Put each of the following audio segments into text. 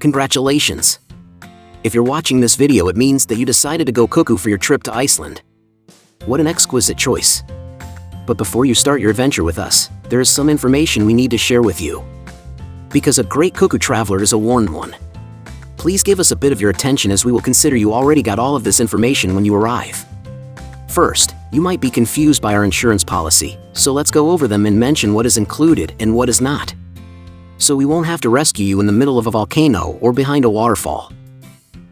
Congratulations! If you're watching this video, it means that you decided to go cuckoo for your trip to Iceland. What an exquisite choice! But before you start your adventure with us, there is some information we need to share with you. Because a great cuckoo traveler is a warned one. Please give us a bit of your attention, as we will consider you already got all of this information when you arrive. First, you might be confused by our insurance policy, so let's go over them and mention what is included and what is not, so we won't have to rescue you in the middle of a volcano or behind a waterfall.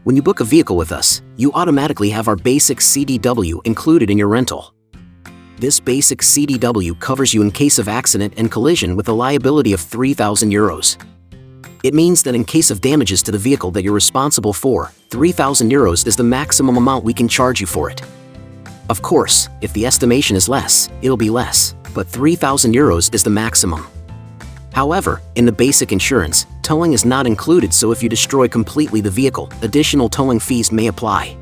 When you book a vehicle with us, you automatically have our basic CDW included in your rental. This basic CDW covers you in case of accident and collision with a liability of €3,000. It means that in case of damages to the vehicle that you're responsible for, €3,000 is the maximum amount we can charge you for it. Of course, if the estimation is less, it'll be less, but €3,000 is the maximum. However, in the basic insurance, towing is not included, so if you destroy completely the vehicle, additional towing fees may apply.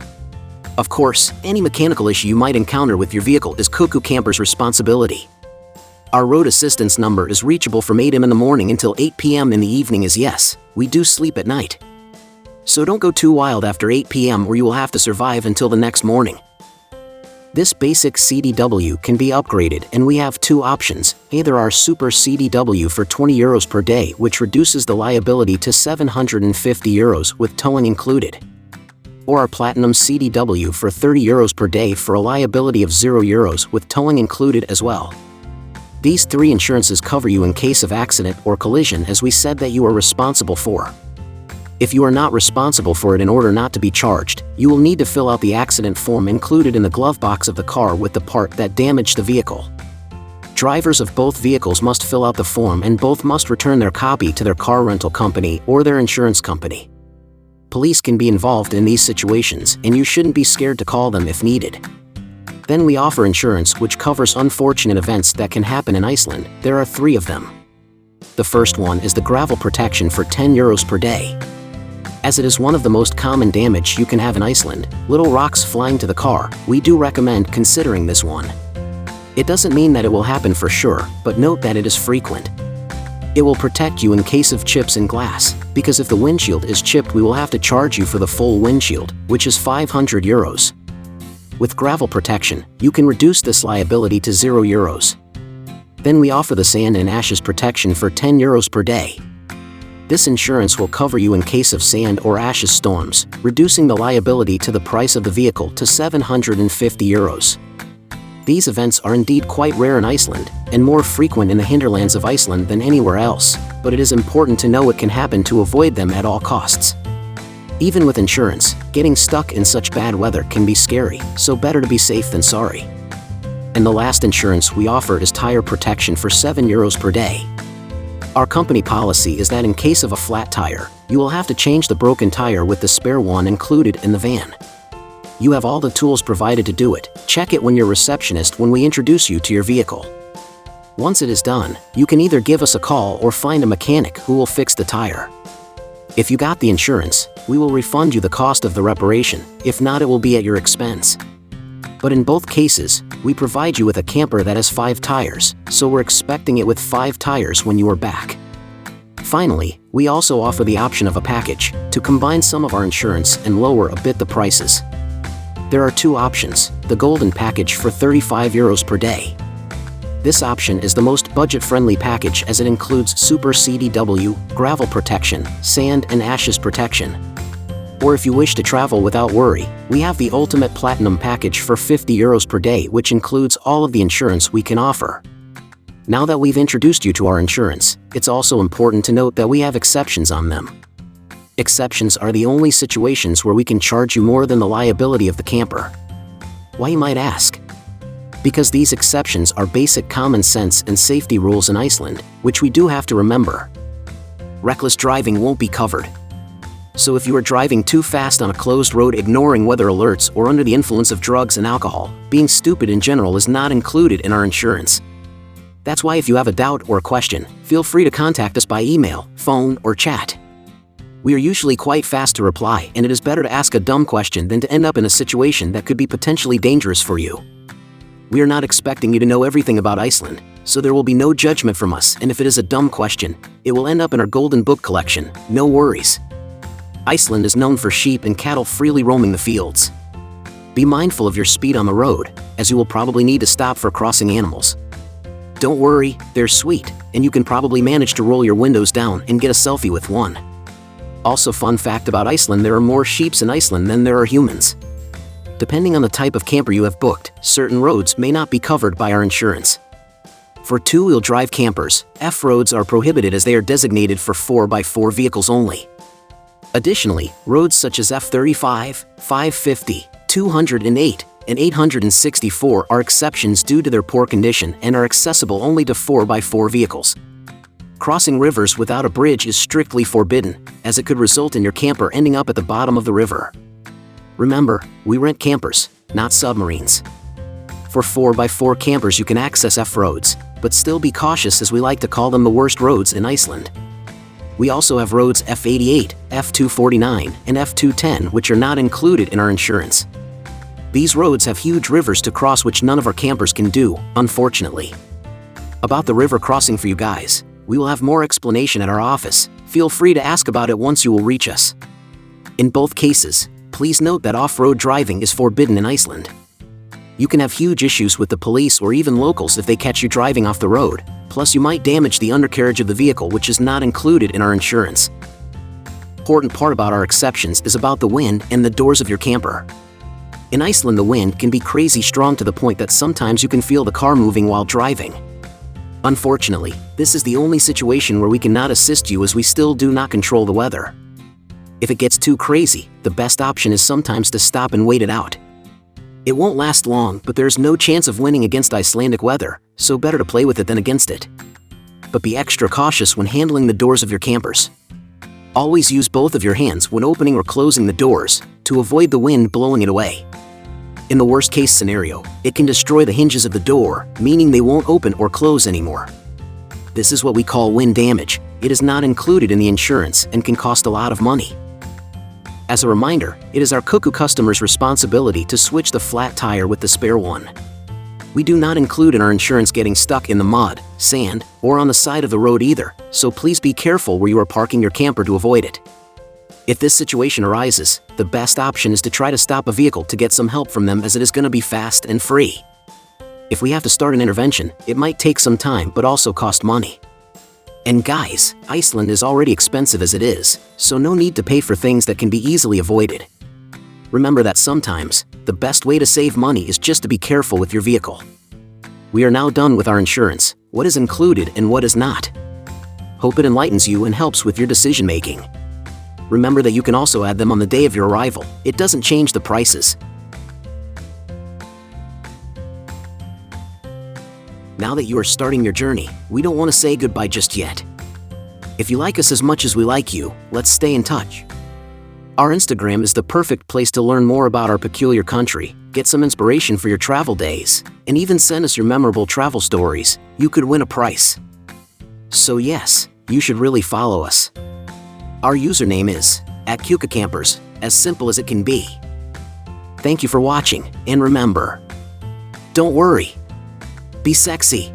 Of course, any mechanical issue you might encounter with your vehicle is Cuckoo Camper's responsibility. Our road assistance number is reachable from 8 a.m. in the morning until 8 p.m. in the evening, as yes, we do sleep at night. So don't go too wild after 8 p.m. or you will have to survive until the next morning. This basic CDW can be upgraded, and we have two options: either our Super CDW for €20 per day, which reduces the liability to €750 with towing included, or our Platinum CDW for €30 per day for a liability of €0 with towing included as well. These three insurances cover you in case of accident or collision, as we said that you are responsible for. If you are not responsible for it, in order not to be charged, you will need to fill out the accident form included in the glove box of the car with the part that damaged the vehicle. Drivers of both vehicles must fill out the form, and both must return their copy to their car rental company or their insurance company. Police can be involved in these situations, and you shouldn't be scared to call them if needed. Then we offer insurance which covers unfortunate events that can happen in Iceland. There are three of them. The first one is the gravel protection for €10 per day. As it is one of the most common damage you can have in Iceland, little rocks flying to the car, we do recommend considering this one. It doesn't mean that it will happen for sure, but note that it is frequent. It will protect you in case of chips in glass, because if the windshield is chipped, we will have to charge you for the full windshield, which is €500. With gravel protection, you can reduce this liability to €0. Then we offer the sand and ashes protection for €10 per day. This insurance will cover you in case of sand or ashes storms, reducing the liability to the price of the vehicle to €750. These events are indeed quite rare in Iceland, and more frequent in the hinterlands of Iceland than anywhere else, but it is important to know it can happen to avoid them at all costs. Even with insurance, getting stuck in such bad weather can be scary, so better to be safe than sorry. And the last insurance we offer is tire protection for €7 per day. Our company policy is that in case of a flat tire, you will have to change the broken tire with the spare one included in the van. You have all the tools provided to do it. Check it when your receptionist when we introduce you to your vehicle. Once it is done, you can either give us a call or find a mechanic who will fix the tire. If you got the insurance, we will refund you the cost of the reparation. If not, it will be at your expense. But in both cases, we provide you with a camper that has 5 tires, so we're expecting it with 5 tires when you are back. Finally, we also offer the option of a package, to combine some of our insurance and lower a bit the prices. There are two options: the Golden Package for €35 per day. This option is the most budget-friendly package, as it includes Super CDW, gravel protection, sand and ashes protection. Or if you wish to travel without worry, we have the Ultimate Platinum Package for €50 per day, which includes all of the insurance we can offer. Now that we've introduced you to our insurance, it's also important to note that we have exceptions on them. Exceptions are the only situations where we can charge you more than the liability of the camper. Why, you might ask? Because these exceptions are basic common sense and safety rules in Iceland, which we do have to remember. Reckless driving won't be covered. So if you are driving too fast on a closed road, ignoring weather alerts, or under the influence of drugs and alcohol, being stupid in general is not included in our insurance. That's why if you have a doubt or a question, feel free to contact us by email, phone, or chat. We are usually quite fast to reply, and it is better to ask a dumb question than to end up in a situation that could be potentially dangerous for you. We are not expecting you to know everything about Iceland, so there will be no judgment from us, and if it is a dumb question, it will end up in our golden book collection, no worries. Iceland is known for sheep and cattle freely roaming the fields. Be mindful of your speed on the road, as you will probably need to stop for crossing animals. Don't worry, they're sweet, and you can probably manage to roll your windows down and get a selfie with one. Also, fun fact about Iceland, there are more sheep in Iceland than there are humans. Depending on the type of camper you have booked, certain roads may not be covered by our insurance. For two-wheel drive campers, F-roads are prohibited as they are designated for 4x4 vehicles only. Additionally, roads such as F35, 550, 208, and 864 are exceptions due to their poor condition and are accessible only to 4x4 vehicles. Crossing rivers without a bridge is strictly forbidden, as it could result in your camper ending up at the bottom of the river. Remember, we rent campers, not submarines. For 4x4 campers you can access F-roads, but still be cautious as we like to call them the worst roads in Iceland. We also have roads F88, F249, and F210 which are not included in our insurance. These roads have huge rivers to cross which none of our campers can do, unfortunately. About the river crossing for you guys, we will have more explanation at our office. Feel free to ask about it once you will reach us. In both cases, please note that off-road driving is forbidden in Iceland. You can have huge issues with the police or even locals if they catch you driving off the road, plus you might damage the undercarriage of the vehicle which is not included in our insurance. Important part about our exceptions is about the wind and the doors of your camper. In Iceland the wind can be crazy strong to the point that sometimes you can feel the car moving while driving. Unfortunately, this is the only situation where we cannot assist you as we still do not control the weather. If it gets too crazy, the best option is sometimes to stop and wait it out. It won't last long, but there's no chance of winning against Icelandic weather, so better to play with it than against it. But be extra cautious when handling the doors of your campers. Always use both of your hands when opening or closing the doors, to avoid the wind blowing it away. In the worst case scenario, it can destroy the hinges of the door, meaning they won't open or close anymore. This is what we call wind damage. It is not included in the insurance and can cost a lot of money. As a reminder, it is our Cuckoo customer's responsibility to switch the flat tire with the spare one. We do not include in our insurance getting stuck in the mud, sand, or on the side of the road either, so please be careful where you are parking your camper to avoid it. If this situation arises, the best option is to try to stop a vehicle to get some help from them as it is going to be fast and free. If we have to start an intervention, it might take some time but also cost money. And guys, Iceland is already expensive as it is, so no need to pay for things that can be easily avoided. Remember that sometimes, the best way to save money is just to be careful with your vehicle. We are now done with our insurance, what is included and what is not. Hope it enlightens you and helps with your decision making. Remember that you can also add them on the day of your arrival, it doesn't change the prices. Now that you are starting your journey, we don't want to say goodbye just yet. If you like us as much as we like you, let's stay in touch. Our Instagram is the perfect place to learn more about our peculiar country, get some inspiration for your travel days, and even send us your memorable travel stories. You could win a prize. So yes, you should really follow us. Our username is @CuckooCampers, as simple as it can be. Thank you for watching, and remember, don't worry. Be sexy.